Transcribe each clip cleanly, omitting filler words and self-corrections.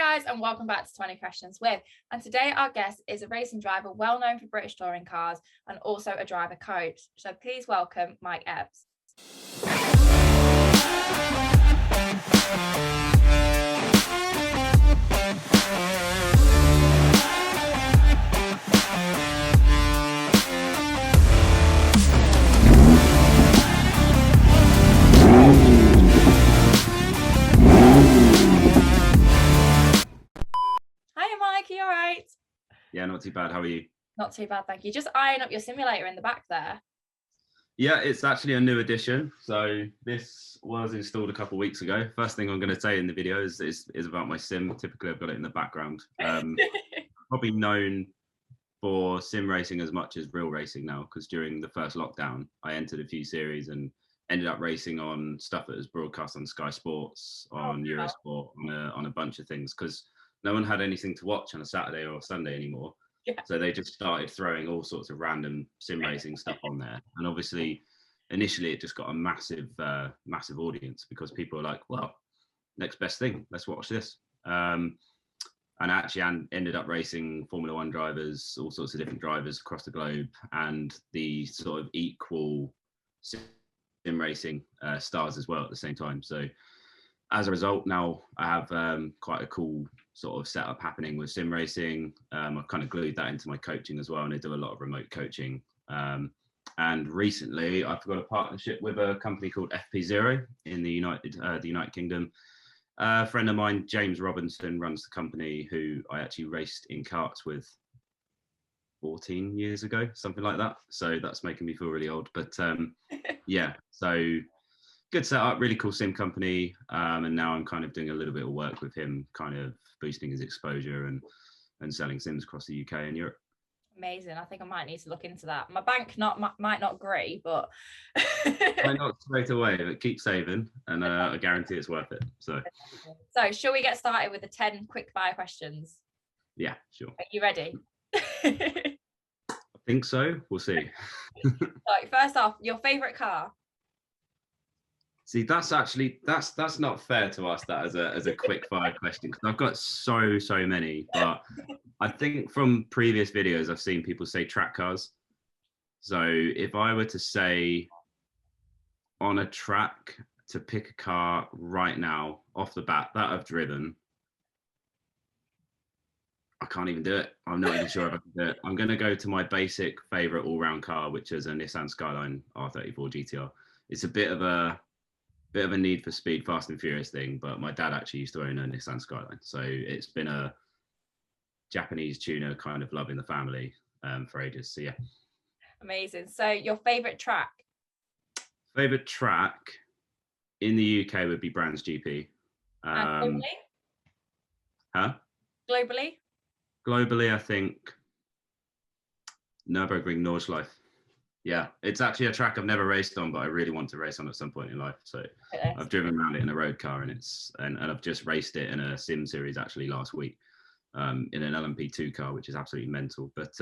guys, and welcome back to 20 Questions with. And today our guest is a racing driver well known for British touring cars and also a driver coach. So please welcome Mike Epps. Hi Mike, are you all right? Yeah, not too bad. How are you? Not too bad, thank you. Just eyeing up your simulator in the back there. Yeah, it's actually a new addition. So this was installed a couple of weeks ago. First thing I'm going to say in the video is about my sim. Typically, I've got it in the background. Probably known for sim racing as much as real racing now, because during the first lockdown, I entered a few series and ended up racing on stuff that was broadcast on Sky Sports, on Eurosport, on a bunch of things, because no one had anything to watch on a Saturday or Sunday anymore. Yeah. So they just started throwing all sorts of random sim racing stuff on there. And obviously, initially, it just got a massive audience because people were like, well, next best thing, let's watch this. And I actually ended up racing Formula One drivers, all sorts of different drivers across the globe, and the sort of equal sim racing stars as well at the same time. So as a result, now I have quite a cool sort of setup happening with sim racing. I've kind of glued that into my coaching as well, and I do a lot of remote coaching. And recently, I've got a partnership with a company called FP0 in the United Kingdom. A friend of mine, James Robinson, runs the company, who I actually raced in karts with 14 years ago, something like that. So that's making me feel really old. But yeah, so good setup, really cool sim company. And now I'm kind of doing a little bit of work with him, kind of boosting his exposure and selling sims across the UK and Europe. Amazing. I think I might need to look into that. My bank might not agree, but Might not straight away, but keep saving, and I guarantee it's worth it. So shall we get started with the 10 quick fire questions? Yeah, sure. Are you ready? I think so. We'll see. So first off, your favorite car? See, that's not fair to ask that as a quick fire question, because I've got so many. But I think from previous videos, I've seen people say track cars. So if I were to say on a track to pick a car right now off the bat that I've driven, I can't even do it. I'm not even sure if I can do it. I'm going to go to my basic favorite all-round car, which is a Nissan Skyline R34 GTR. It's a bit of a Need for Speed, Fast and Furious thing, but my dad actually used to own a Nissan Skyline, so it's been a Japanese tuner kind of love in the family for ages. So yeah. Amazing. So your favorite track? Favorite track in the UK would be Brands GP. Globally? Huh? Globally, I think Nürburgring Nordschleife. Yeah, it's actually a track I've never raced on, but I really want to race on at some point in life. So I've driven around it in a road car, and I've just raced it in a sim series actually last week in an LMP2 car, which is absolutely mental. But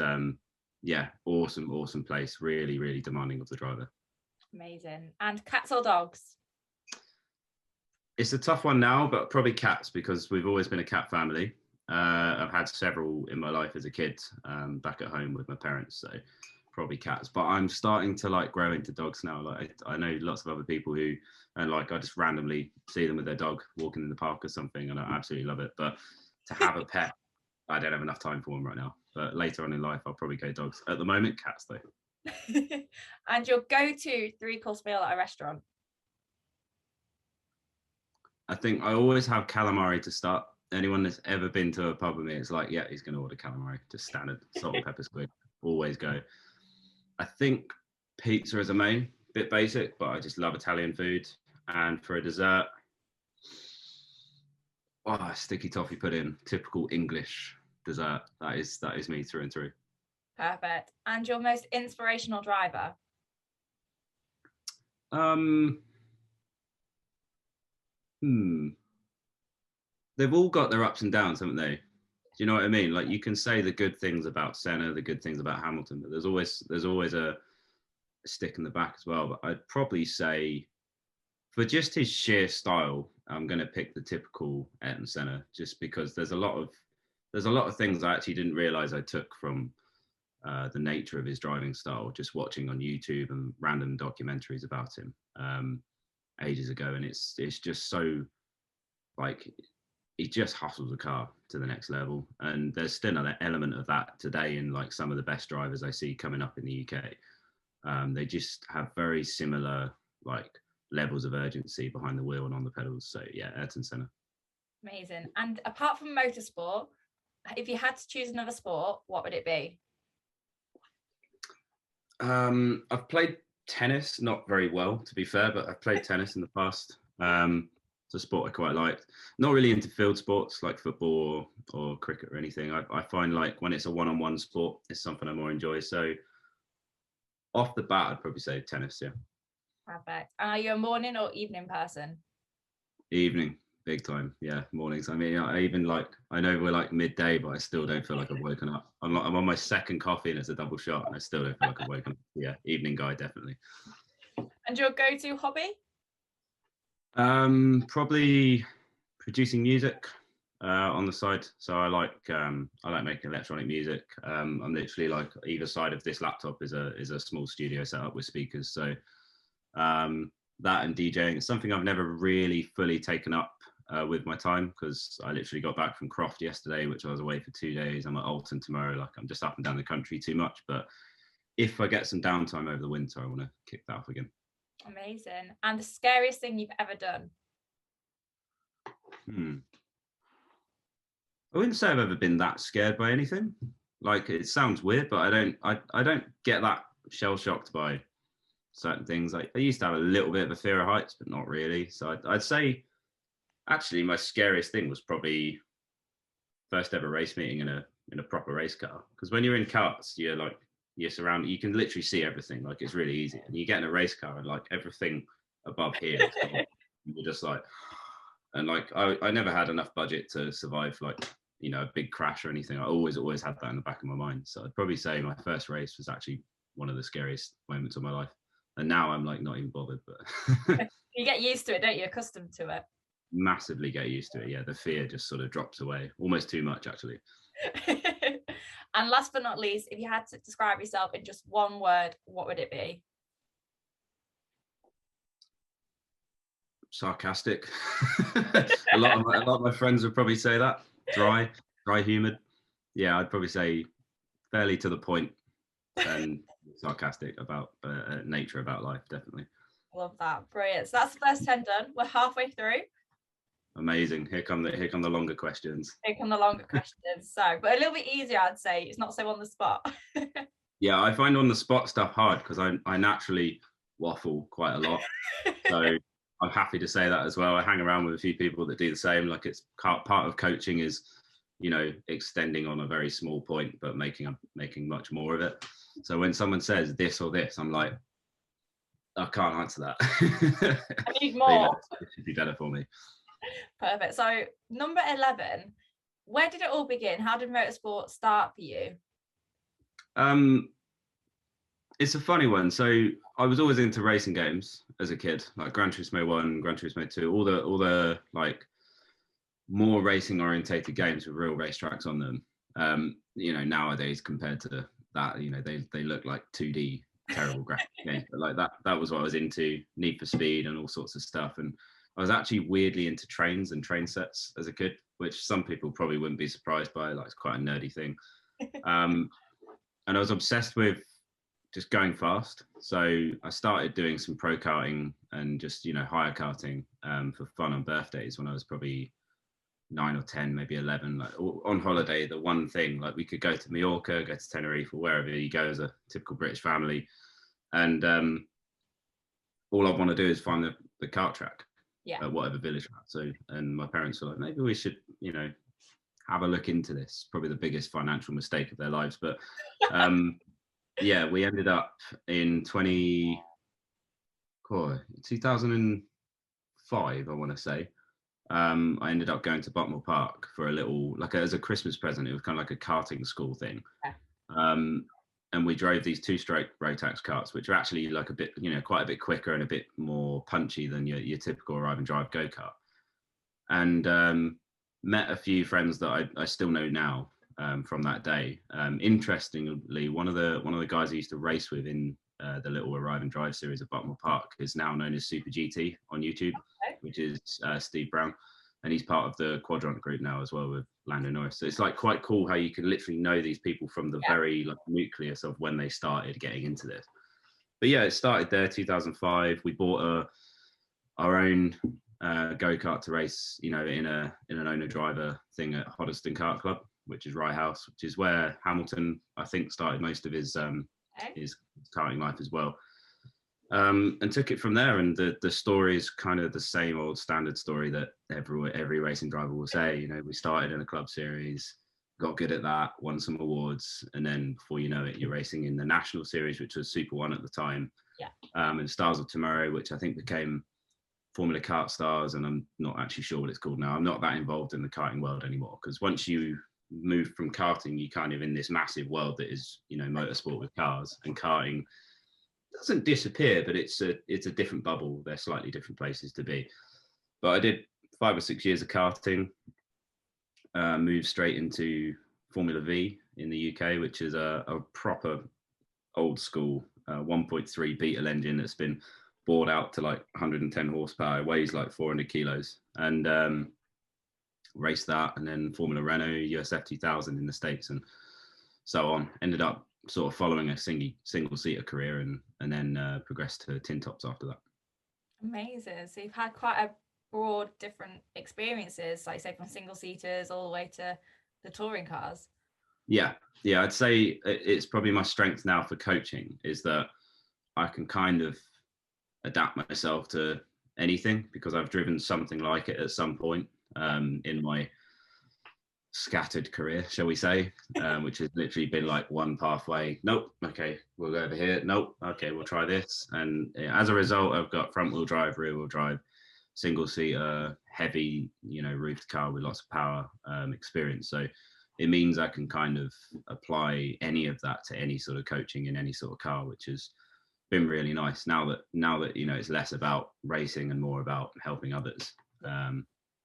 yeah, awesome place. Really demanding of the driver. Amazing. And cats or dogs? It's a tough one now, but probably cats, because we've always been a cat family. I've had several in my life as a kid, back at home with my parents. So probably cats, but I'm starting to grow into dogs now. I know lots of other people who, and I just randomly see them with their dog walking in the park or something, and I absolutely love it. But to have a pet, I don't have enough time for them right now. But later on in life, I'll probably go dogs. At the moment, cats though. And your go-to 3-course meal at a restaurant? I think I always have calamari to start. Anyone that's ever been to a pub with me, it's like, yeah, he's going to order calamari, just standard salt and pepper squid. Always go. I think pizza is a main, bit basic, but I just love Italian food. And for a dessert, sticky toffee pudding, typical English dessert. That is me through and through. Perfect. And your most inspirational driver? They've all got their ups and downs, haven't they? Do you know what I mean? You can say the good things about Senna, the good things about Hamilton, but there's always a stick in the back as well. But I'd probably say For just his sheer style, I'm going to pick the typical Ayrton Senna, just because there's a lot of things I actually didn't realize I took from the nature of his driving style, just watching on YouTube and random documentaries about him ages ago, and it's just so like he just hustles a car to the next level, and there's still another element of that today in like some of the best drivers I see coming up in the UK. They just have very similar like levels of urgency behind the wheel and on the pedals. So yeah, Ayrton Senna. Amazing. And apart from motorsport, if you had to choose another sport, what would it be? I've played tennis, not very well to be fair, but I've played tennis in the past. It's a sport I quite liked. Not really into field sports like football or cricket or anything. I find like when it's a one-on-one sport, it's something I more enjoy. So off the bat, I'd probably say tennis. Yeah. Perfect. And are you a morning or evening person? Evening, big time. Yeah, mornings. I mean, I even like, I know we're like midday, but I still don't feel like I've woken up. I'm on my second coffee and it's a double shot, and I still don't feel like I've woken up. Yeah, evening guy, definitely. And your go-to hobby? Probably producing music on the side. So I like making electronic music. I'm literally like either side of this laptop is a small studio set up with speakers. So that and DJing is something I've never really fully taken up with my time, because I literally got back from Croft yesterday, which I was away for 2 days. I'm at Alton tomorrow. Like I'm just up and down the country too much. But if I get some downtime over the winter, I want to kick that off again. Amazing. And the scariest thing you've ever done? I wouldn't say I've ever been that scared by anything. Like it sounds weird, but I don't get that shell shocked by certain things. Like I used to have a little bit of a fear of heights, but not really. So I'd say actually my scariest thing was probably first ever race meeting in a proper race car. Because when you're in karts, you're surrounded. You can literally see everything. Like it's really easy. And you get in a race car and like everything above here is gone. You're just like, and like I never had enough budget to survive like a big crash or anything. I always had that in the back of my mind. So I'd probably say my first race was actually one of the scariest moments of my life. And now I'm like not even bothered. But you get used to it, don't you? Accustomed to it. Massively get used to it. Yeah, the fear just sort of drops away, almost too much actually. And last but not least, if you had to describe yourself in just one word, what would it be? Sarcastic. a lot of my friends would probably say that. Dry humoured. Yeah, I'd probably say fairly to the point and sarcastic about nature, about life, definitely. Love that. Brilliant. So that's the first 10 done. We're halfway through. Amazing. Here come the longer questions. Here come the longer questions. So, but a little bit easier, I'd say. It's not so on the spot. Yeah, I find on the spot stuff hard because I naturally waffle quite a lot. So I'm happy to say that as well. I hang around with a few people that do the same. Like it's part of coaching is, extending on a very small point, but making much more of it. So when someone says this or this, I'm like, I can't answer that. I need more. It should be better for me. Perfect. So number 11, where did it all begin? How did motorsport start for you? It's a funny one. So I was always into racing games as a kid, like Gran Turismo 1, Gran Turismo 2, all the like more racing orientated games with real racetracks on them. Nowadays compared to that, they look like 2D terrible graphic games, but like that was what I was into, Need for Speed and all sorts of stuff. And I was actually weirdly into trains and train sets as a kid, which some people probably wouldn't be surprised by. Like it's quite a nerdy thing. And I was obsessed with just going fast. So I started doing some pro karting and just, hire karting for fun on birthdays when I was probably 9 or 10, maybe 11, like on holiday. The one thing, like we could go to Mallorca, go to Tenerife or wherever you go as a typical British family. And all I want to do is find the kart track. Yeah. At whatever village. So, and my parents were like, maybe we should, have a look into this. Probably the biggest financial mistake of their lives. But yeah, we ended up in 2005, I want to say. I ended up going to Buckmore Park for a little, as a Christmas present. It was kind of like a karting school thing. Yeah. and we drove these 2-stroke Rotax karts, which are actually like a bit, quite a bit quicker and a bit more punchy than your typical arrive and drive go-kart. And met a few friends that I still know now from that day. Interestingly, one of the guys I used to race with in the little arrive and drive series at Buckmore Park is now known as Super GT on YouTube, which is Steve Brown, and he's part of the Quadrant group now as well with Lando Norris. So it's like quite cool how you can literally know these people from the very like nucleus of when they started getting into this. But yeah, it started there 2005. We bought our own go-kart to race, in an owner-driver thing at Hoddesdon Kart Club, which is Rye House, which is where Hamilton, I think, started most of his karting life as well. And took it from there. And the story is kind of the same old standard story that every racing driver will say. We started in a club series, got good at that, won some awards, and then before you know it, you're racing in the national series, which was Super One at the time, and Stars of Tomorrow, which I think became Formula Kart Stars, and I'm not actually sure what it's called now. I'm not that involved in the karting world anymore, because once you move from karting, you're kind of in this massive world that is, motorsport with cars, and karting doesn't disappear, but it's a different bubble. They're slightly different places to be. But I did 5 or 6 years of karting, moved straight into Formula V in the UK, which is a proper old school 1.3 Beetle engine that's been bored out to like 110 horsepower, weighs like 400 kilos, and raced that, and then Formula Renault, USF 2000 in the States, and so on. Ended up sort of following a single-seater career, and then progressed to tin tops after that. Amazing. So you've had quite a broad different experiences, like say from single-seaters all the way to the touring cars. Yeah, I'd say it's probably my strength now for coaching is that I can kind of adapt myself to anything, because I've driven something like it at some point in my scattered career, shall we say, which has literally been like one pathway. Nope, okay, we'll go over here. Nope, okay, we'll try this. And as a result, I've got front wheel drive, rear wheel drive, single seater, heavy, roofed car with lots of power experience. So it means I can kind of apply any of that to any sort of coaching in any sort of car, which has been really nice now that it's less about racing and more about helping others.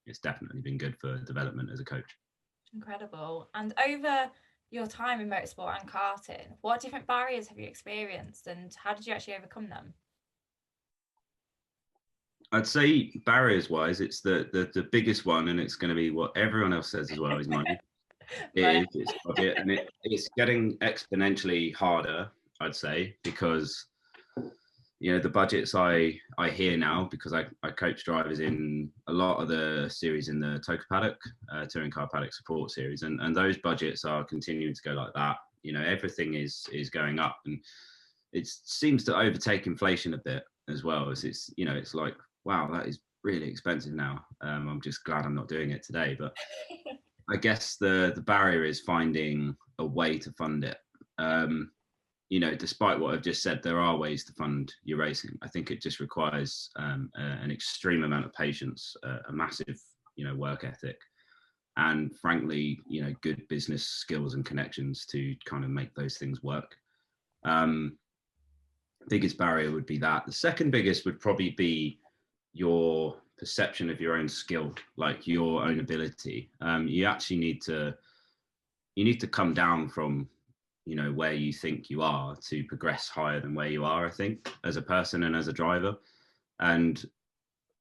It's definitely been good for development as a coach. Incredible. And over your time in motorsport and karting, what different barriers have you experienced, and how did you actually overcome them? I'd say barriers wise, it's the biggest one, and it's going to be what everyone else says as well, is money. It's budget, and it's getting exponentially harder, I'd say, because the budgets I hear now, because I coach drivers in a lot of the series in the TOCA paddock, touring car paddock support series, and those budgets are continuing to go like that. Everything is going up, and it seems to overtake inflation a bit as well. It's like, wow, that is really expensive now. I'm just glad I'm not doing it today. But I guess the barrier is finding a way to fund it. Despite what I've just said, there are ways to fund your racing. I think it just requires an extreme amount of patience, a massive, work ethic, and frankly, good business skills and connections to kind of make those things work. Biggest barrier would be that. The second biggest would probably be your perception of your own skill, like your own ability. You actually need to come down from where you think you are to progress higher than where you are, I think, as a person and as a driver. And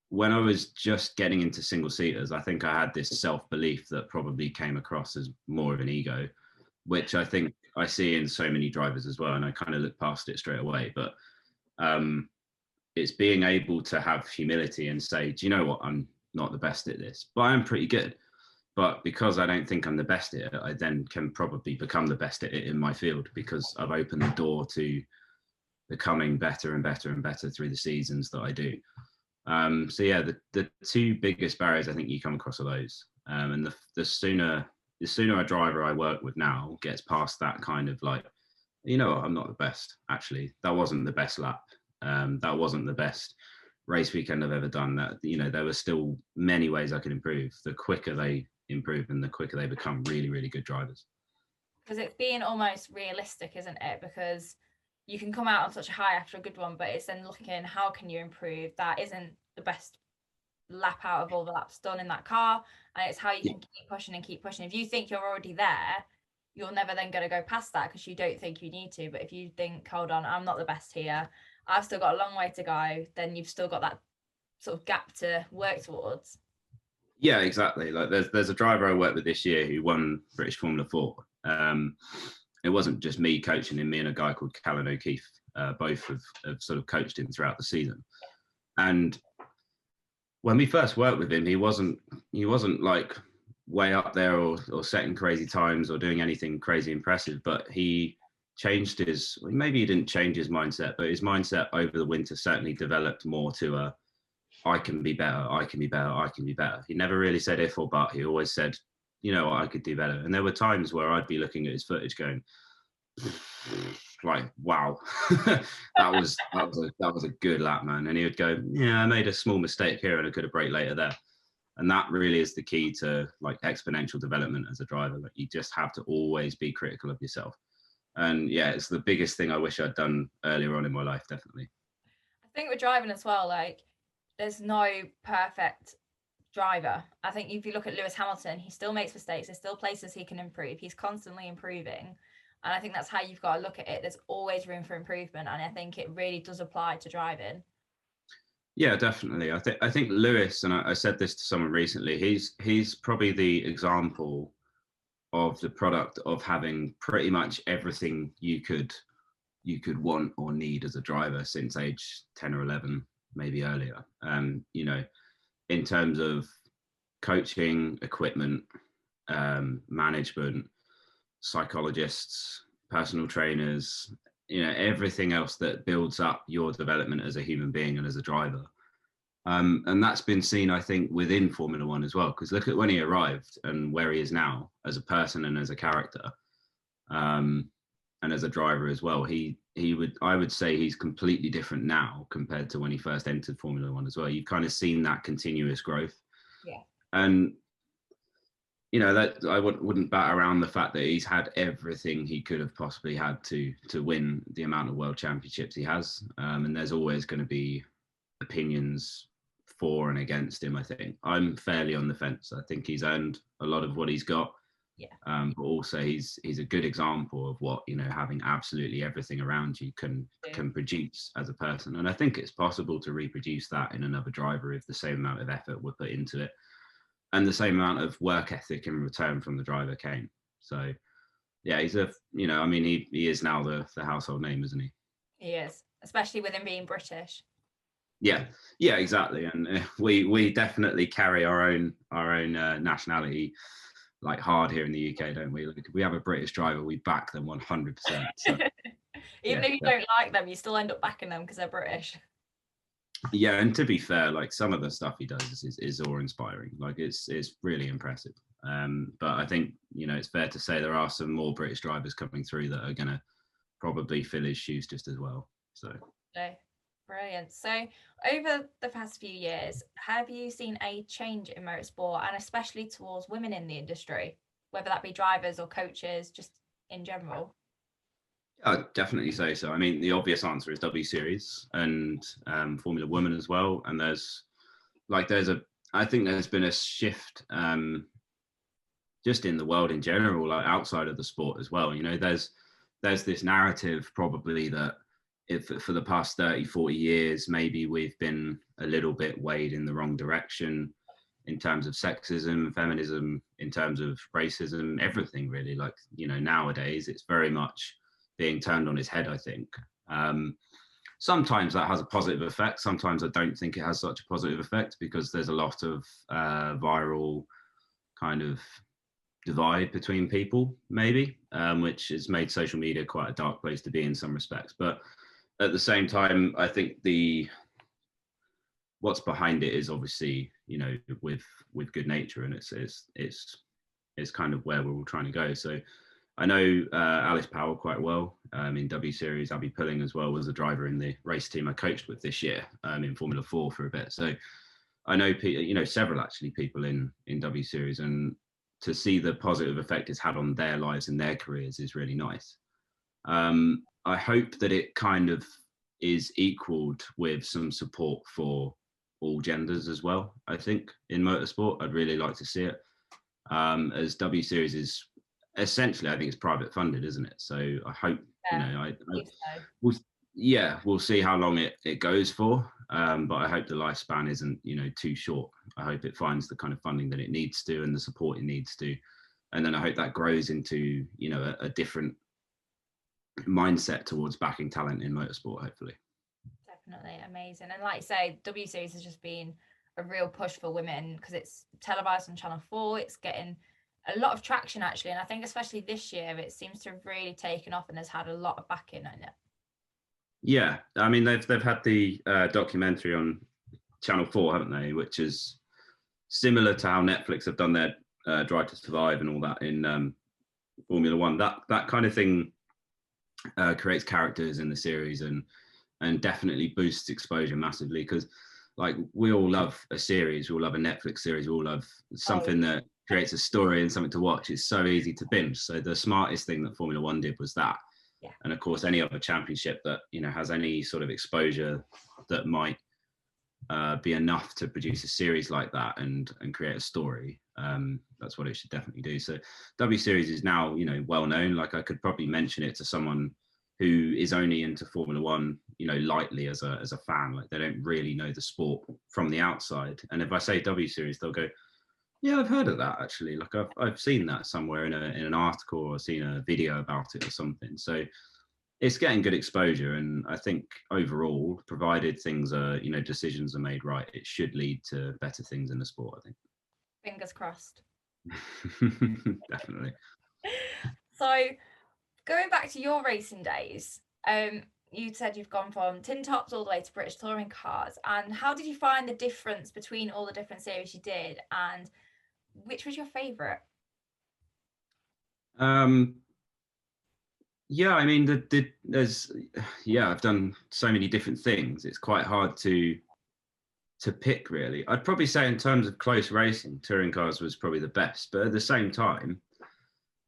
when I was just getting into single seaters, I think I had this self-belief that probably came across as more of an ego, which I think I see in so many drivers as well. And I kind of look past it straight away. But it's being able to have humility and say, do you know what? I'm not the best at this, but I'm pretty good. But because I don't think I'm the best at it, I then can probably become the best at it in my field, because I've opened the door to becoming better and better and better through the seasons that I do. So yeah, the two biggest barriers I think you come across are those. And the sooner a driver I work with now gets past that kind of like, I'm not the best, actually. That wasn't the best lap. That wasn't the best race weekend I've ever done. That, there were still many ways I could improve. The quicker they improve and the quicker they become really, really good drivers. Because it's being almost realistic, isn't it? Because you can come out on such a high after a good one, but it's then looking how can you improve. That isn't the best lap out of all the laps done in that car, and it's how you can keep pushing and keep pushing. If you think you're already there, you're never then going to go past that because you don't think you need to. But if you think, hold on, I'm not the best here, I've still got a long way to go, then you've still got that sort of gap to work towards. Yeah, exactly. Like there's a driver I worked with this year who won British Formula 4. It wasn't just me coaching him, me and a guy called Callan O'Keefe, both have sort of coached him throughout the season. And when we first worked with him, he wasn't like way up there or setting crazy times or doing anything crazy impressive, but he changed maybe he didn't change his mindset, but his mindset over the winter certainly developed more to I can be better, I can be better, I can be better. He never really said if or but. He always said, you know, I could do better. And there were times where I'd be looking at his footage going, like, wow, that was a good lap, man. And he would go, yeah, I made a small mistake here and I could have braked later there. And that really is the key to like exponential development as a driver. Like you just have to always be critical of yourself. And yeah, it's the biggest thing I wish I'd done earlier on in my life, definitely. I think with driving as well, like there's no perfect driver. I think if you look at Lewis Hamilton, he still makes mistakes. There's still places he can improve. He's constantly improving. And I think that's how you've got to look at it. There's always room for improvement. And I think it really does apply to driving. Yeah, definitely. I think Lewis, and I said this to someone recently, he's probably the example of the product of having pretty much everything you could want or need as a driver since age 10 or 11, maybe earlier. You know, in terms of coaching, equipment, management, psychologists, personal trainers, you know, everything else that builds up your development as a human being and as a driver. And that's been seen, I think, within Formula One as well, because look at when he arrived and where he is now as a person and as a character, and as a driver as well. I would say he's completely different now compared to when he first entered Formula One as well. You've kind of seen that continuous growth. Yeah. And you know, that I wouldn't bat around the fact that he's had everything he could have possibly had to win the amount of world championships he has. And there's always going to be opinions for and against him. I think I'm fairly on the fence. I think he's earned a lot of what he's got. Yeah. But also he's a good example of what, you know, having absolutely everything around you can produce as a person. And I think it's possible to reproduce that in another driver if the same amount of effort were put into it and the same amount of work ethic in return from the driver came. So yeah, he's you know, I mean, he is now the household name, isn't he? He is, especially with him being British. Yeah, exactly. And we definitely carry our own nationality like hard here in the UK, don't we? Like, if we have a British driver, we back them 100%. So, Even if you don't like them, you still end up backing them because they're British. Yeah, and to be fair, like some of the stuff he does is awe-inspiring. Like it's really impressive. But I think, you know, it's fair to say there are some more British drivers coming through that are going to probably fill his shoes just as well. So. Okay. Brilliant. So over the past few years, have you seen a change in motorsport and especially towards women in the industry, whether that be drivers or coaches, just in general? I'd definitely say so. I mean, the obvious answer is W Series and Formula Women as well. And I think there's been a shift just in the world in general, like outside of the sport as well. You know, there's this narrative probably that if for the past 30, 40 years, maybe we've been a little bit weighed in the wrong direction in terms of sexism, feminism, in terms of racism, everything really. Like, you know, nowadays it's very much being turned on its head, I think. Sometimes that has a positive effect. Sometimes I don't think it has such a positive effect because there's a lot of viral kind of divide between people, maybe, which has made social media quite a dark place to be in some respects. But at the same time, I think what's behind it is obviously, you know, with good nature, and it's kind of where we're all trying to go. So I know Alice Powell quite well in W Series. Abby Pulling as well was a driver in the race team I coached with this year in Formula 4 for a bit. So I know, you know, several actually people in W Series, and to see the positive effect it's had on their lives and their careers is really nice. I hope that it kind of is equaled with some support for all genders as well. I think in motorsport, I'd really like to see it. As W Series is essentially, I think it's private funded, isn't it? So I hope, I believe so. we'll see how long it goes for. But I hope the lifespan isn't, too short. I hope it finds the kind of funding that it needs to and the support it needs to. And then I hope that grows into, a different mindset towards backing talent in motorsport, hopefully. Definitely amazing. And like you say, W Series has just been a real push for women because it's televised on Channel 4. It's getting a lot of traction actually, and I think especially this year it seems to have really taken off and has had a lot of backing in it. Yeah, I mean they've had the documentary on Channel 4, haven't they? Which is similar to how Netflix have done their Drive to Survive and all that in Formula One. That kind of thing creates characters in the series and definitely boosts exposure massively, because like we all love a series, we all love a Netflix series, we all love something that creates a story and something to watch. It's so easy to binge. So the smartest thing that Formula One did was that. Yeah. And of course, any other championship that has any sort of exposure that might be enough to produce a series like that and create a story. That's what it should definitely do. So W Series is now well known. Like I could probably mention it to someone who is only into Formula One, lightly as a fan. Like they don't really know the sport from the outside. And if I say W Series, they'll go, "Yeah, I've heard of that actually. Like I've seen that somewhere in an article or seen a video about it or something." So it's getting good exposure, and I think overall, provided things are, decisions are made right, it should lead to better things in the sport, I think. Fingers crossed. Definitely. So going back to your racing days, you said you've gone from tin tops all the way to British touring cars, and how did you find the difference between all the different series you did, and which was your favorite? Yeah, I mean, I've done so many different things. It's quite hard to pick, really. I'd probably say in terms of close racing, touring cars was probably the best. But at the same time,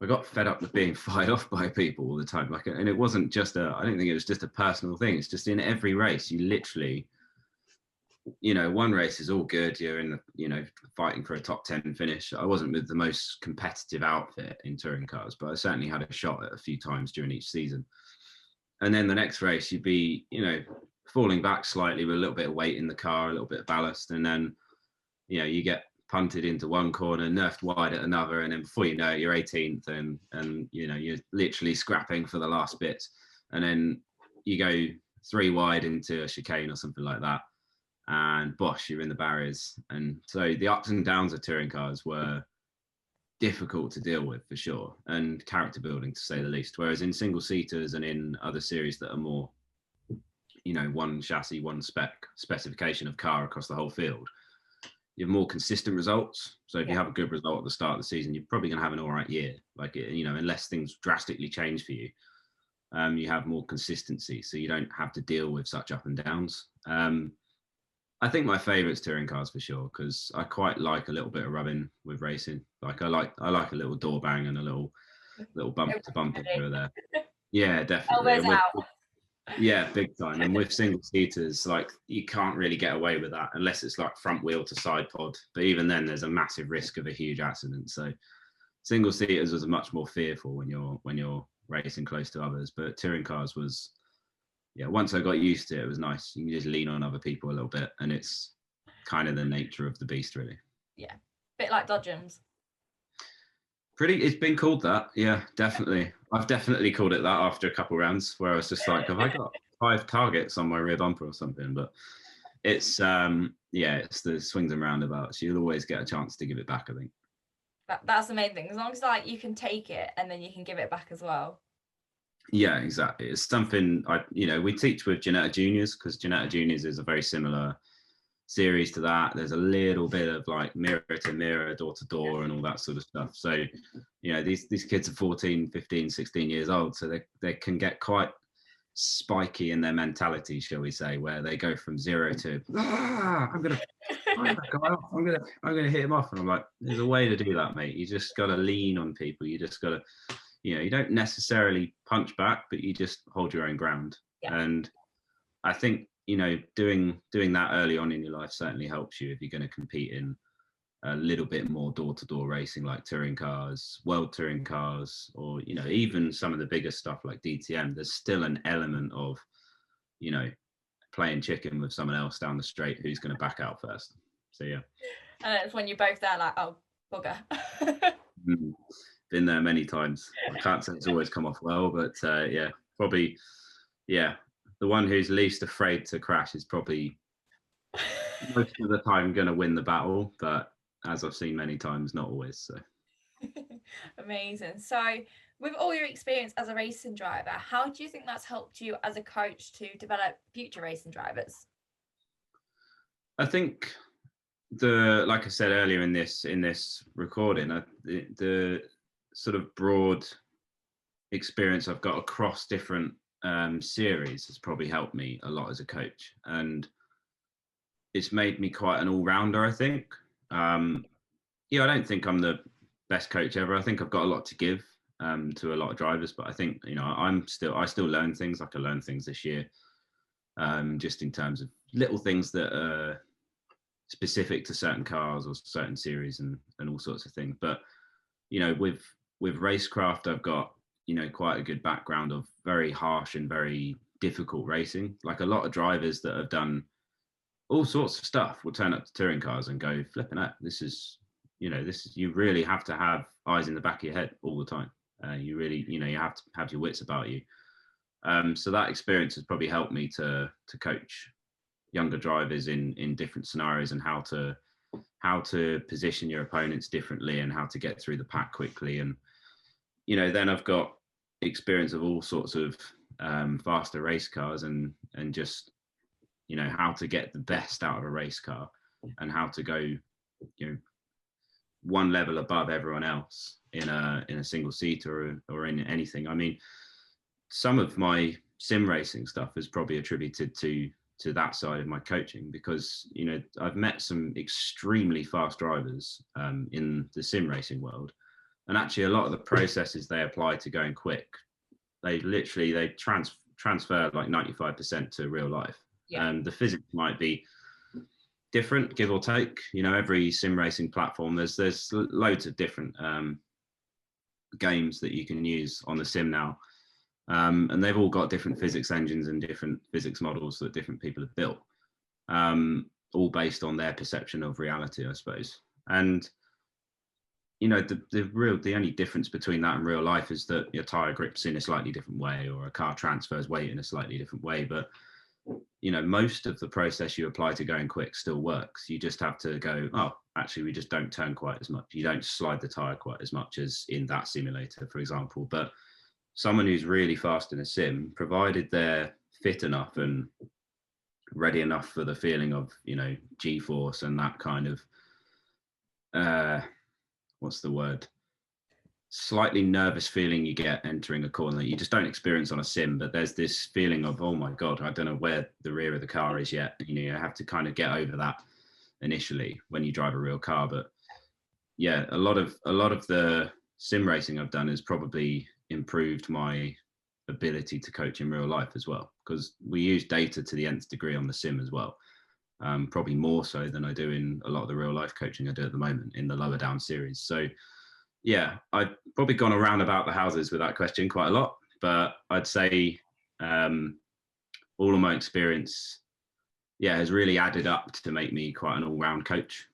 I got fed up with being fired off by people all the time. And it wasn't just I don't think it was just a personal thing. It's just in every race, you literally, one race is all good. You're in fighting for a top 10 finish. I wasn't with the most competitive outfit in touring cars, but I certainly had a shot at a few times during each season. And then the next race, you'd be, falling back slightly with a little bit of weight in the car, a little bit of ballast. And then, you get punted into one corner, nerfed wide at another. And then before you know it, you're 18th and you're literally scrapping for the last bits. And then you go 3 wide into a chicane or something like that. And bosh, you're in the barriers. And so the ups and downs of touring cars were difficult to deal with for sure, and character building to say the least. Whereas in single seaters and in other series that are more, one chassis, one specification of car across the whole field, you have more consistent results. So if you have a good result at the start of the season, you're probably going to have an all right year. Like, unless things drastically change for you, you have more consistency. So you don't have to deal with such up and downs. I think my favourite's touring cars for sure, because I quite like a little bit of rubbing with racing. Like I like a little door bang and a little bump to bump over there. Yeah, definitely. Yeah, big time. And with single seaters, like you can't really get away with that unless it's like front wheel to side pod. But even then, there's a massive risk of a huge accident. So single seaters was much more fearful when you're racing close to others. But touring cars was, once I got used to it, it was nice. You can just lean on other people a little bit, and it's kind of the nature of the beast, really. Yeah, bit like Dodgems. It's been called that. Yeah, definitely. I've definitely called it that after a couple rounds where I was just like, have I got 5 targets on my rear bumper or something? But it's it's the swings and roundabouts. You'll always get a chance to give it back, I think. That's the main thing. As long as you can take it and then you can give it back as well. Yeah, exactly. It's something we teach with Ginetta Juniors, because Ginetta Juniors is a very similar series to that. There's a little bit of like mirror to mirror, door to door and all that sort of stuff. So, these kids are 14, 15, 16 years old. So they can get quite spiky in their mentality, shall we say, where they go from 0 to, I'm going to Find that guy off. I'm gonna hit him off. And I'm like, there's a way to do that, mate. You just gotta lean on people. You just gotta, you don't necessarily punch back, but you just hold your own ground. Yeah. And I think, doing that early on in your life certainly helps you if you're going to compete in a little bit more door-to-door racing, like touring cars, world touring cars, or even some of the bigger stuff like DTM. There's still an element of playing chicken with someone else down the straight who's going to back out first. So yeah. And it's when you're both there like, oh, bugger. Been there many times. I can't say it's always come off well, but yeah, probably, yeah. The one who's least afraid to crash is probably most of the time going to win the battle, but as I've seen many times, not always. So amazing. So with all your experience as a racing driver, how do you think that's helped you as a coach to develop future racing drivers? I think like I said earlier in this recording, the sort of broad experience I've got across different series has probably helped me a lot as a coach, and it's made me quite an all-rounder, I think. I don't think I'm the best coach ever. I think I've got a lot to give to a lot of drivers, but I think I still learn things. Like I learned things this year, just in terms of little things that are specific to certain cars or certain series and all sorts of things. But with racecraft, I've got quite a good background of very harsh and very difficult racing. Like a lot of drivers that have done all sorts of stuff will turn up to touring cars and go, flipping out, this is you really have to have eyes in the back of your head all the time. You really you have to have your wits about you. So that experience has probably helped me to coach younger drivers in different scenarios, and how to position your opponents differently and how to get through the pack quickly. And then I've got experience of all sorts of faster race cars and just how to get the best out of a race car and how to go one level above everyone else in a single seater or in anything. I mean, some of my sim racing stuff is probably attributed to that side of my coaching, because I've met some extremely fast drivers in the sim racing world, and actually a lot of the processes they apply to going quick, they transfer like 95% to real life. Yeah. The physics might be different, give or take. Every sim racing platform, there's loads of different games that you can use on the sim now. And they've all got different physics engines and different physics models that different people have built, all based on their perception of reality, I suppose. And the only difference between that and real life is that your tire grips in a slightly different way, or a car transfers weight in a slightly different way. But most of the process you apply to going quick still works. You just have to go, oh, actually, we just don't turn quite as much. You don't slide the tire quite as much as in that simulator, for example. But someone who's really fast in a sim, provided they're fit enough and ready enough for the feeling of G-force and that kind of what's the word, slightly nervous feeling you get entering a corner that you just don't experience on a sim. But there's this feeling of, oh my god, I don't know where the rear of the car is yet. You have to kind of get over that initially when you drive a real car. But yeah, a lot of the sim racing I've done has probably improved my ability to coach in real life as well, because we use data to the nth degree on the sim as well, probably more so than I do in a lot of the real life coaching I do at the moment in the lower down series. So yeah, I've probably gone around about the houses with that question quite a lot, but I'd say all of my experience has really added up to make me quite an all-round coach.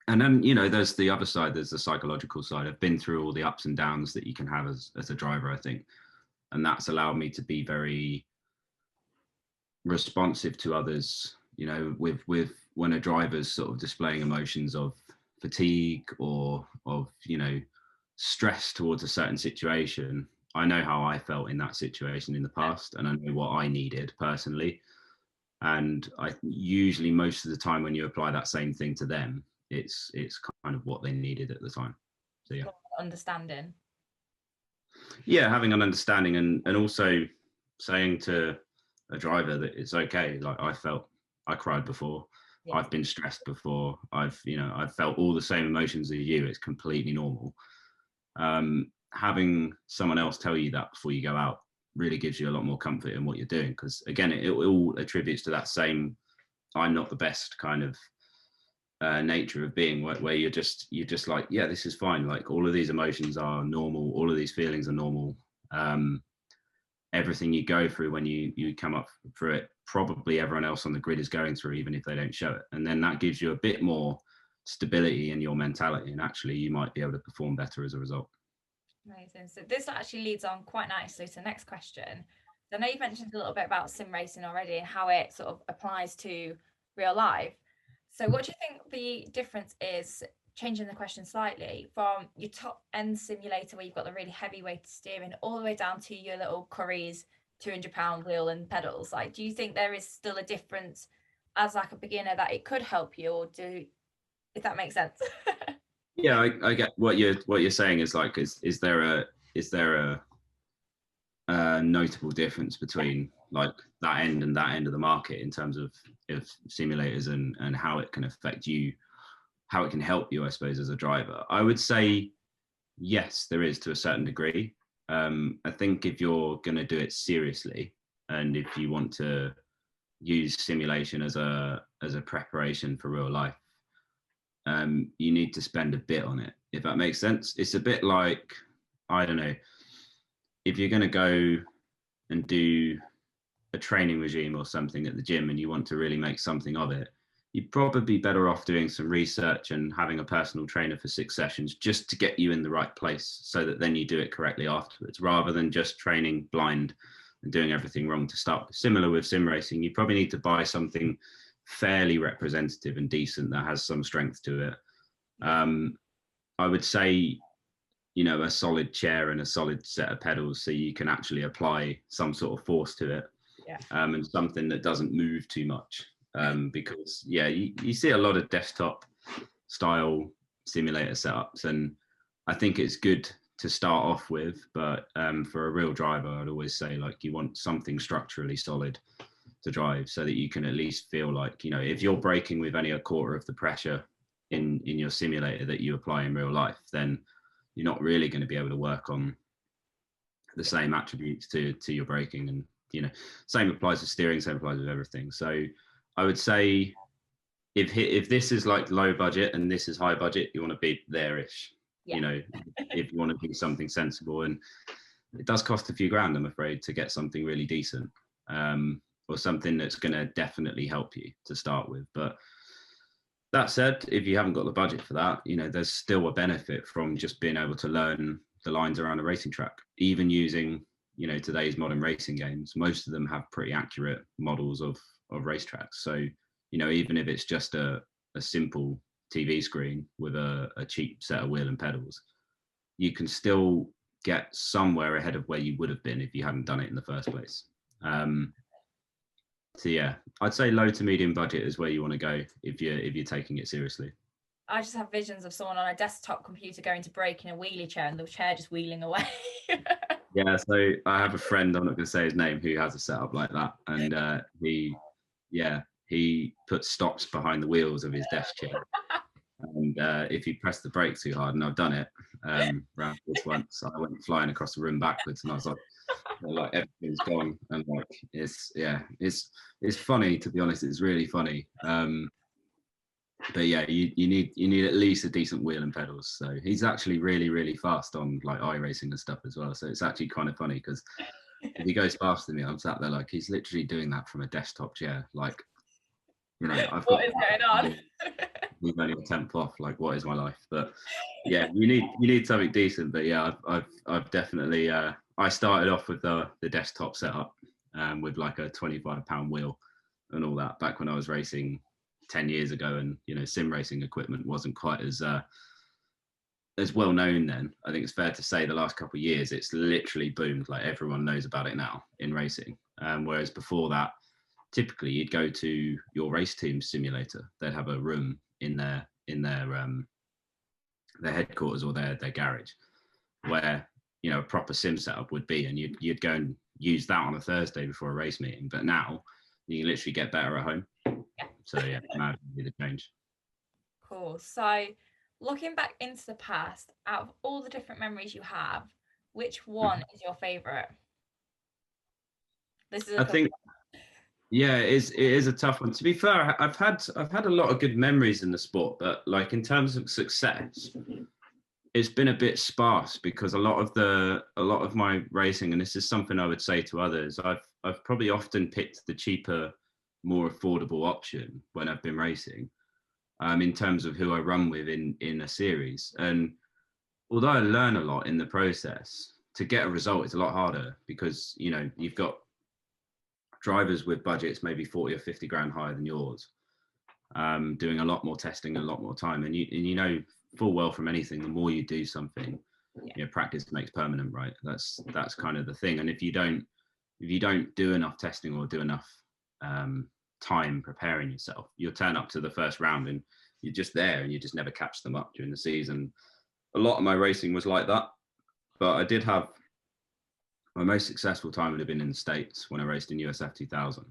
And then, there's the other side, there's the psychological side. I've been through all the ups and downs that you can have as a driver, I think. And that's allowed me to be very responsive to others, with when a driver's sort of displaying emotions of fatigue or of, stress towards a certain situation. I know how I felt in that situation in the past, and I know what I needed personally. And I usually, most of the time, when you apply that same thing to them, it's kind of what they needed at the time. So yeah, understanding. Yeah, having an understanding, and also saying to a driver that it's okay. Like I cried before, Yeah. I've been stressed before. I've felt all the same emotions as you. It's completely normal. Having someone else tell you that before you go out really gives you a lot more comfort in what you're doing, because again, it all attributes to that same I'm not the best kind of nature of being, where you're just like, yeah, this is fine, like all of these emotions are normal, all of these feelings are normal. Everything you go through when you come up through it, probably everyone else on the grid is going through, even if they don't show it. And then that gives you a bit more stability in your mentality, and actually you might be able to perform better as a result. Amazing. So this actually leads on quite nicely to the next question. So I know you've mentioned a little bit about sim racing already and how it sort of applies to real life. So what do you think the difference is, changing the question slightly, from your top end simulator where you've got the really heavyweight steering all the way down to your little Curry's 200-pound wheel and pedals? Like, do you think there is still a difference as like a beginner that it could help you, or if that makes sense? Yeah, I get what you're saying. Is like, is there a notable difference between like that end and that end of the market in terms of simulators and how it can affect you, how it can help you, I suppose, as a driver? I would say yes, there is, to a certain degree. I think if you're going to do it seriously, and if you want to use simulation as a preparation for real life, you need to spend a bit on it, if that makes sense. It's a bit like, I don't know, if you're going to go and do a training regime or something at the gym and you want to really make something of it, you'd probably be better off doing some research and having a personal trainer for 6 sessions just to get you in the right place, so that then you do it correctly afterwards, rather than just training blind and doing everything wrong to start with. Similar with sim racing, you probably need to buy something fairly representative and decent that has some strength to it. I would say, a solid chair and a solid set of pedals, so you can actually apply some sort of force to it. Yeah. And something that doesn't move too much. Because you see a lot of desktop style simulator setups, and I think it's good to start off with, but for a real driver, I'd always say, like, you want something structurally solid to drive, so that you can at least feel like, if you're braking with only a quarter of the pressure in your simulator that you apply in real life, then you're not really going to be able to work on the same attributes to your braking. And same applies to steering, same applies with everything. So I would say, if this is like low budget and this is high budget, you want to be there-ish. Yeah. If you want to do something sensible, and it does cost a few grand, I'm afraid, to get something really decent, or something that's going to definitely help you to start with. But that said, if you haven't got the budget for that, there's still a benefit from just being able to learn the lines around a racing track. Even using, today's modern racing games, most of them have pretty accurate models of racetracks. So, even if it's just a simple TV screen with a cheap set of wheel and pedals, you can still get somewhere ahead of where you would have been if you hadn't done it in the first place. So yeah, I'd say low to medium budget is where you want to go if you're taking it seriously. I just have visions of someone on a desktop computer going to break in a wheelie chair and the chair just wheeling away. Yeah, so I have a friend, I'm not going to say his name, who has a setup like that, and he puts stops behind the wheels of his desk chair, and if you press the brake too hard, and I've done it around this once, I went flying across the room backwards, and I was like everything's gone, and like it's funny, to be honest. It's really funny. But yeah, you need at least a decent wheel and pedals. So he's actually really, really fast on like iRacing and stuff as well. So it's actually kind of funny, because if he goes faster than me, I'm sat there like, he's literally doing that from a desktop chair. Like, I've got, What is going on? we've only a tenth off. Like, what is my life? But yeah, you need something decent. But yeah, I've definitely I started off with the desktop setup, with like a 25-pound wheel and all that, back when I was racing 10 years ago, and sim racing equipment wasn't quite as well known then. I think it's fair to say the last couple of years it's literally boomed. Like, everyone knows about it now in racing, whereas before that, typically you'd go to your race team simulator. They'd have a room in their headquarters or their garage where a proper sim setup would be, and you'd go and use that on a Thursday before a race meeting. But now you can literally get better at home. So yeah, that would be the change. Cool. So, looking back into the past, out of all the different memories you have, which one is your favorite? This is a I tough think, yeah, it is a tough one. To be fair, I've had a lot of good memories in the sport, but like in terms of success, it's been a bit sparse because a lot of my racing, and this is something I would say to others, I've probably often picked the cheaper, more affordable option when I've been racing, in terms of who I run with in a series. And although I learn a lot in the process, to get a result is a lot harder because you've got drivers with budgets maybe 40 or 50 grand higher than yours, doing a lot more testing, a lot more time, and you know full well from anything, the more you do something, practice makes permanent, right? That's kind of the thing. And if you don't do enough testing or do enough time preparing yourself, you'll turn up to the first round and you're just there and you just never catch them up during the season. A lot of my racing was like that, but I did have my most successful time would have been in the States when I raced in USF 2000.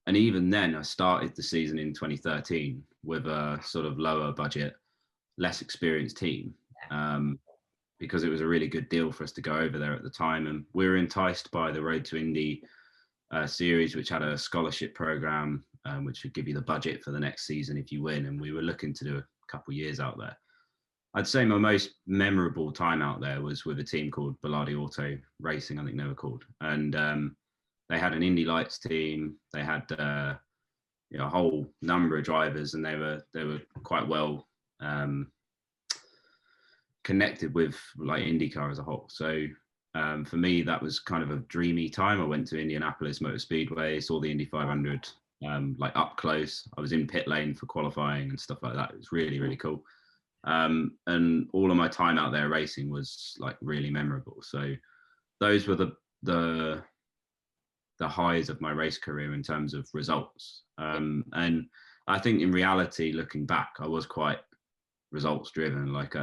And even then, I started the season in 2013 with a sort of lower budget, less experienced team, because it was a really good deal for us to go over there at the time. And we were enticed by the Road to Indy series, which had a scholarship program, which would give you the budget for the next season if you win. And we were looking to do a couple of years out there. I'd say my most memorable time out there was with a team called Bilardi Auto Racing, I think they were called. And they had an Indy Lights team. They had a whole number of drivers, and they were quite well connected with like IndyCar as a whole. So for me, that was kind of a dreamy time. I went to Indianapolis Motor Speedway, saw the Indy 500 like up close. I was in pit lane for qualifying and stuff like that. It was really, really cool. And all of my time out there racing was like really memorable. So those were the highs of my race career in terms of results. And I think in reality, looking back, I was quite results driven. Like,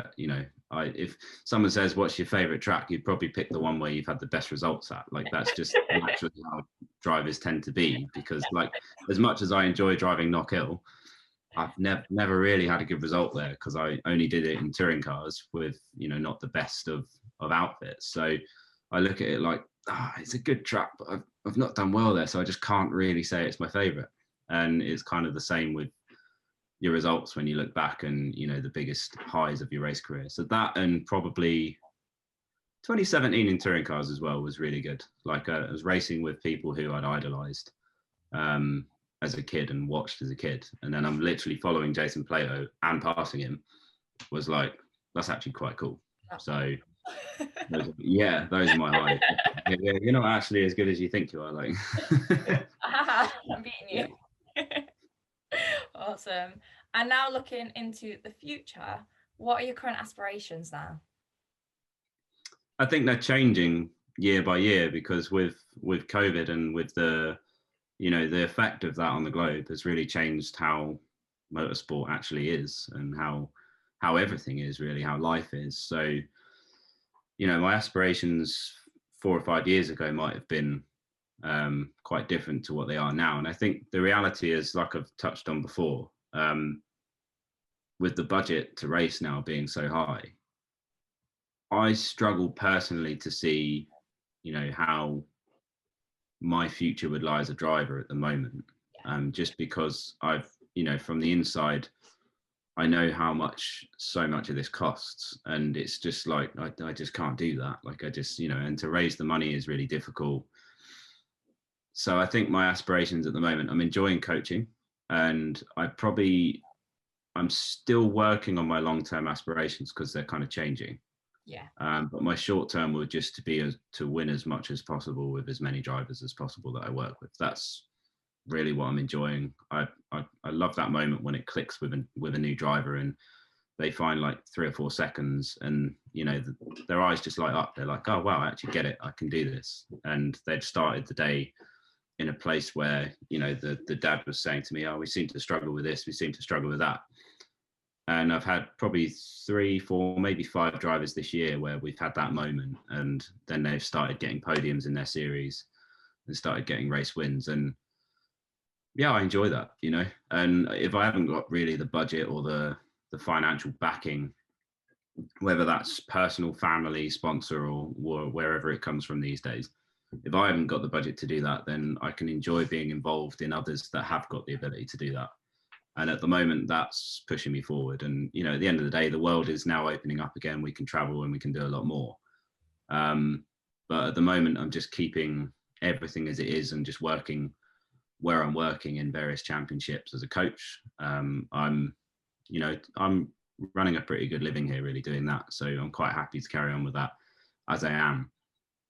if someone says, what's your favorite track? You'd probably pick the one where you've had the best results at. Like, that's just naturally how drivers tend to be, because like, as much as I enjoy driving Knock Hill, I've never really had a good result there because I only did it in touring cars with, not the best of outfits. So I look at it like, it's a good track, but I've not done well there. So I just can't really say it's my favorite. And it's kind of the same with your results when you look back and, the biggest highs of your race career. So that, and probably 2017 in touring cars as well was really good. Like I was racing with people who I'd idolized as a kid and watched as a kid. And then I'm literally following Jason Plato and passing him, was like, that's actually quite cool. So those are my highs. You're not actually as good as you think you are. Like, I'm beating you. Yeah. Awesome. And now looking into the future, what are your current aspirations now? I think they're changing year by year because with COVID and with the effect of that on the globe has really changed how motorsport actually is, and how everything is, really how life is. So my aspirations 4 or 5 years ago might have been quite different to what they are now. And I think the reality is, like I've touched on before, with the budget to race now being so high, I struggle personally to see, how my future would lie as a driver at the moment. Just because I've, from the inside, I know how much so much of this costs, and it's just like I just can't do that. Like I just, and to raise the money is really difficult. So I think my aspirations at the moment, I'm enjoying coaching, and I'm still working on my long-term aspirations because they're kind of changing. Yeah. But my short term would just to win as much as possible with as many drivers as possible that I work with. That's really what I'm enjoying. I love that moment when it clicks with a new driver and they find like 3 or 4 seconds, and their eyes just light up. They're like, oh wow, I actually get it. I can do this. And they've started the day in a place where the dad was saying to me, oh, we seem to struggle with this, we seem to struggle with that. And I've had probably 3, 4, maybe 5 drivers this year where we've had that moment, and then they've started getting podiums in their series and started getting race wins. And Yeah, I enjoy that, you know. And if I haven't got really the budget or the financial backing, whether that's personal, family, sponsor, or wherever it comes from these days, if I haven't got the budget to do that, then I can enjoy being involved in others that have got the ability to do that. And at the moment, that's pushing me forward. And you know, at the end of the day, the world is now opening up again. We can travel and we can do a lot more. But at the moment, I'm just keeping everything as it is and just working where I'm working in various championships as a coach. You know, I'm running a pretty good living here, really doing that. So I'm quite happy to carry on with that as I am,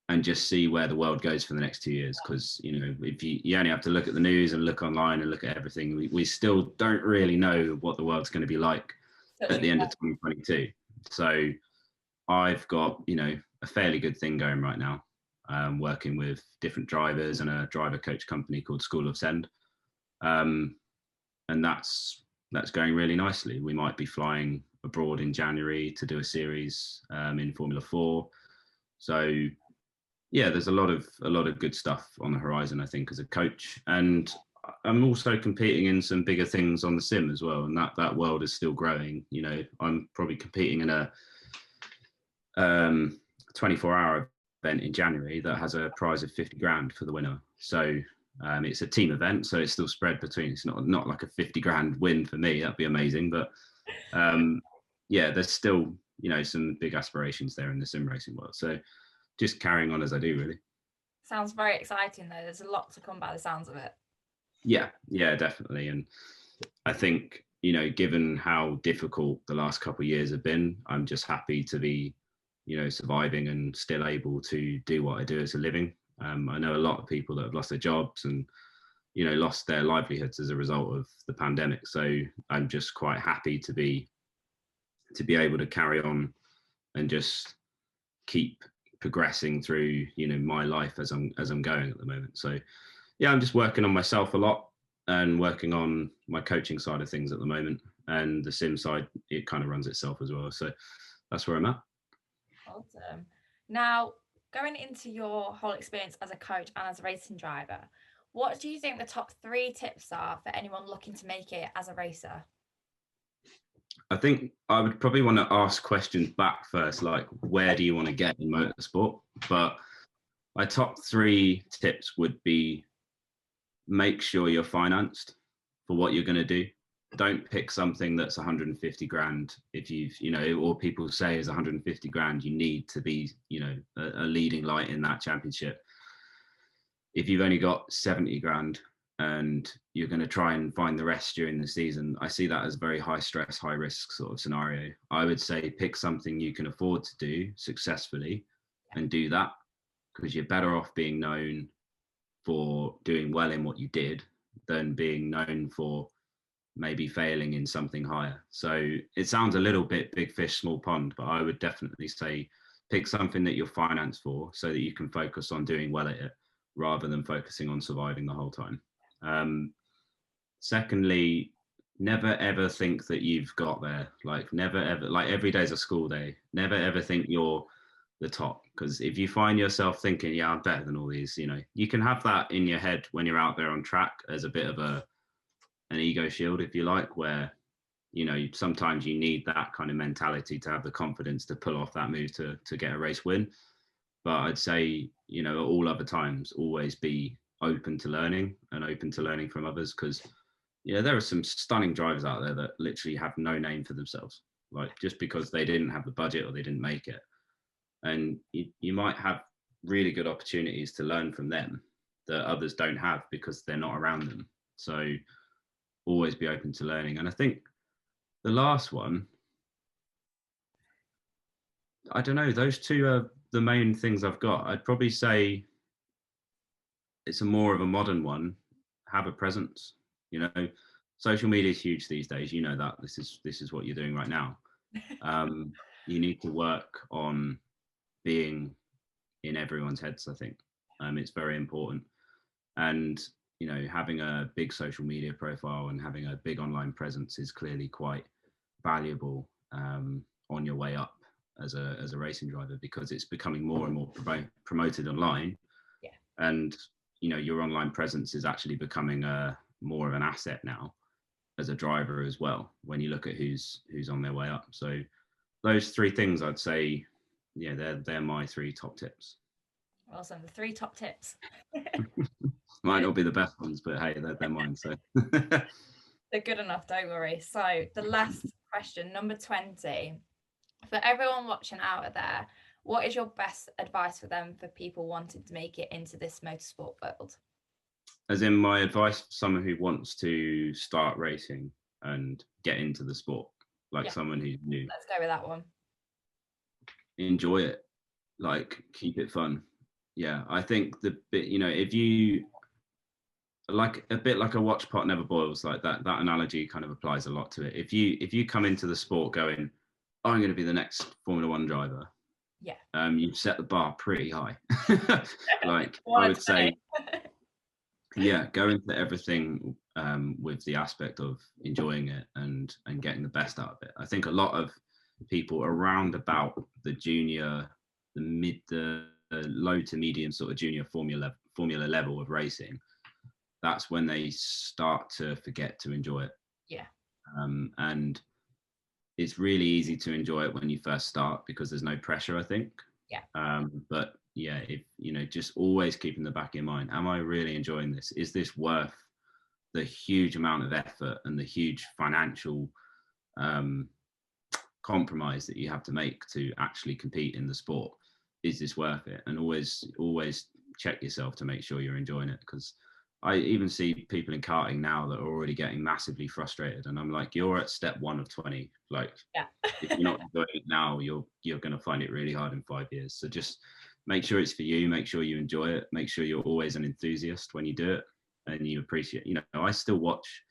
and just see where the world goes for the next 2 years. Because you know, if you only have to look at the news and look online and look at everything, we still don't really know what the world's going to be like at the end of 2022. So I've got, you know, a fairly good thing going right now. Working with different drivers and a driver coach company called School of Send, and that's going really nicely. We might be flying abroad in January to do a series in Formula 4. So yeah, there's a lot of good stuff on the horizon, I think, as a coach. And I'm also competing in some bigger things on the sim as well, and that world is still growing. You know, I'm probably competing in a 24-hour event in January that has a prize of 50 grand for the winner. So it's a team event, so it's still spread between. It's not like a 50 grand win for me. That'd be amazing, but yeah, there's still, you know, some big aspirations there in the sim racing world. So just carrying on as I do, really. Sounds very exciting, though. There's a lot to come by the sounds of it. Yeah, definitely. And I think, you know, given how difficult the last couple of years have been, I'm just happy to be, you know, surviving and still able to do what I do as a living. I know a lot of people that have lost their jobs and, you know, lost their livelihoods as a result of the pandemic. So I'm just quite happy to be able to carry on and just keep progressing through, you know, my life as I'm going at the moment. So yeah, I'm just working on myself a lot and working on my coaching side of things at the moment, and the sim side, it kind of runs itself as well. So that's where I'm at. Awesome. Now, going into your whole experience as a coach and as a racing driver, what do you think the top 3 tips are for anyone looking to make it as a racer? I think I would probably want to ask questions back first, like where do you want to get in motorsport? But my top 3 tips would be: make sure you're financed for what you're going to do. Don't pick something that's 150 grand. If you've, you know, or people say is 150 grand, you need to be, you know, a leading light in that championship. If you've only got 70 grand and you're going to try and find the rest during the season, I see that as a very high stress, high risk sort of scenario. I would say pick something you can afford to do successfully and do that, because you're better off being known for doing well in what you did than being known for maybe failing in something higher. So it sounds a little bit big fish, small pond, but I would definitely say pick something that you're financed for so that you can focus on doing well at it rather than focusing on surviving the whole time. Secondly, never ever think that you've got there. Like never ever, like every day's a school day. Never ever think you're the top, because if you find yourself thinking, yeah, I'm better than all these, you know, you can have that in your head when you're out there on track as a bit of an ego shield, if you like, where, you know, sometimes you need that kind of mentality to have the confidence to pull off that move to get a race win. But I'd say, you know, at all other times, always be open to learning and open to learning from others, because yeah, there are some stunning drivers out there that literally have no name for themselves, like just because they didn't have the budget or they didn't make it. And you might have really good opportunities to learn from them that others don't have because they're not around them. So always be open to learning. And I think the last one, I don't know, those 2 are the main things I've got. I'd probably say it's a more of a modern one. Have a presence. You know, social media is huge these days. You know that this is what you're doing right now. You need to work on being in everyone's heads, I think. It's very important. And, you know, having a big social media profile and having a big online presence is clearly quite valuable on your way up as a racing driver, because it's becoming more and more promoted online. Yeah. And, you know, your online presence is actually becoming more of an asset now as a driver as well, when you look at who's on their way up. So those three things, I'd say, yeah, they're my three top tips. Awesome. The three top tips. Might not be the best ones, but hey, they're mine. So they're good enough, don't worry. So the last question, number 20, for everyone watching out there, what is your best advice for them, for people wanting to make it into this motorsport world? As in, my advice for someone who wants to start racing and get into the sport, like someone who's new. Let's go with that one. Enjoy it, like keep it fun. Yeah, I think if you like, a bit like a watch pot never boils, like that analogy kind of applies a lot to it. If you come into the sport going, oh, I'm going to be the next Formula One driver, you've set the bar pretty high. Like I would say, go into everything with the aspect of enjoying it and getting the best out of it. I think a lot of people around about the low to medium sort of junior formula level of racing, that's when they start to forget to enjoy it. And it's really easy to enjoy it when you first start because there's no pressure, I think. But if just always keep in the back of your mind, am I really enjoying this? Is this worth the huge amount of effort and the huge financial compromise that you have to make to actually compete in the sport? Is this worth it? And always check yourself to make sure you're enjoying it, because I even see people in karting now that are already getting massively frustrated, and I'm like, you're at step 1 of 20. Like, if you're not enjoying it now, you're going to find it really hard in 5 years. So just make sure it's for you. Make sure you enjoy it. Make sure you're always an enthusiast when you do it, and you appreciate. I still watch.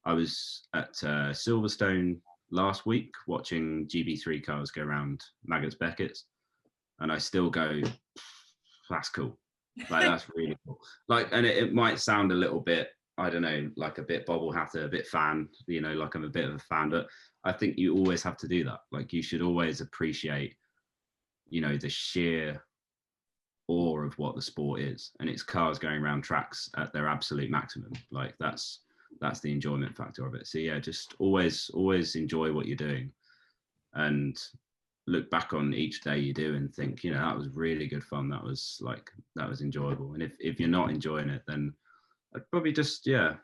I was at Silverstone last week watching GB3 cars go around Maggotts Beckett's, and I still go, that's cool. Like, that's really cool. Like, and it might sound a little bit, I don't know, like a bit bobble hatter, a bit fan, like I'm a bit of a fan, but I think you always have to do that. Like, you should always appreciate, the sheer awe of what the sport is, and it's cars going around tracks at their absolute maximum. Like, that's the enjoyment factor of it. So yeah, just always enjoy what you're doing, and look back on each day you do and think, that was really good fun. That was enjoyable. And if you're not enjoying it, then I'd probably just, have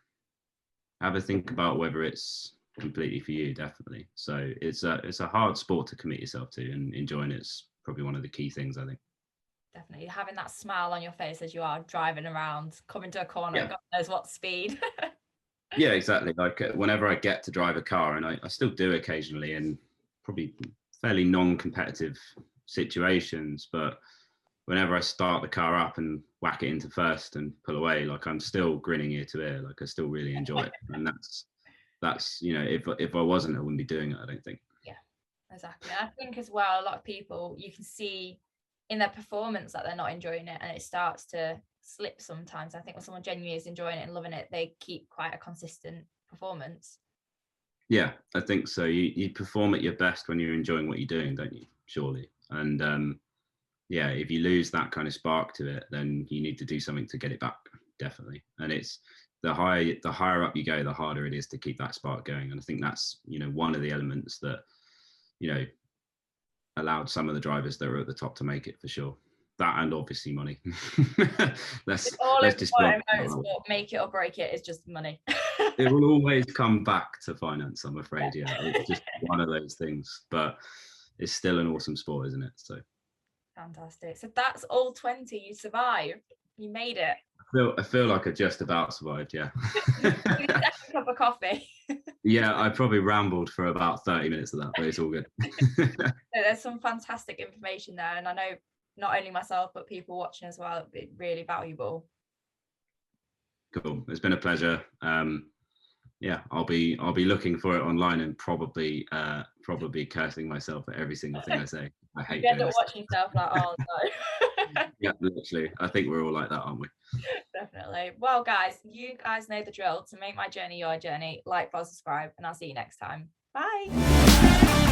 a think about whether it's completely for you, definitely. So it's a hard sport to commit yourself to, and enjoying it's probably one of the key things, I think. Definitely having that smile on your face as you are driving around, coming to a corner, God knows what speed. Yeah, exactly. Like, whenever I get to drive a car, and I still do occasionally, and probably fairly non-competitive situations, but whenever I start the car up and whack it into first and pull away, like, I'm still grinning ear to ear. Like, I still really enjoy it. And that's if I wasn't, I wouldn't be doing it, I don't think. Yeah, exactly. I think as well, a lot of people, you can see in their performance that they're not enjoying it, and it starts to slip sometimes. I think when someone genuinely is enjoying it and loving it, they keep quite a consistent performance. Yeah, I think so. You perform at your best when you're enjoying what you're doing, don't you? Surely. And if you lose that kind of spark to it, then you need to do something to get it back, definitely. And it's the higher up you go, the harder it is to keep that spark going. And I think that's, one of the elements that, allowed some of the drivers that were at the top to make it, for sure. That, and obviously money. let's just make it or break it is just money. It will always come back to finance, I'm afraid. Yeah, it's just one of those things, but it's still an awesome sport, isn't it? So fantastic. So that's all 20. You survived. You made it. I feel like I just about survived. Yeah. Second cup of coffee. Yeah, I probably rambled for about 30 minutes of that, but it's all good. So there's some fantastic information there, and I know not only myself but people watching as well, it'd be really valuable. Cool. It's been a pleasure. I'll be looking for it online and probably cursing myself at every single thing I say. I hate you end up watching yourself like, oh no. Yeah, literally. I think we're all like that, aren't we? Definitely. Well, guys, you guys know the drill. To make my journey your journey, like, follow, subscribe, and I'll see you next time. Bye.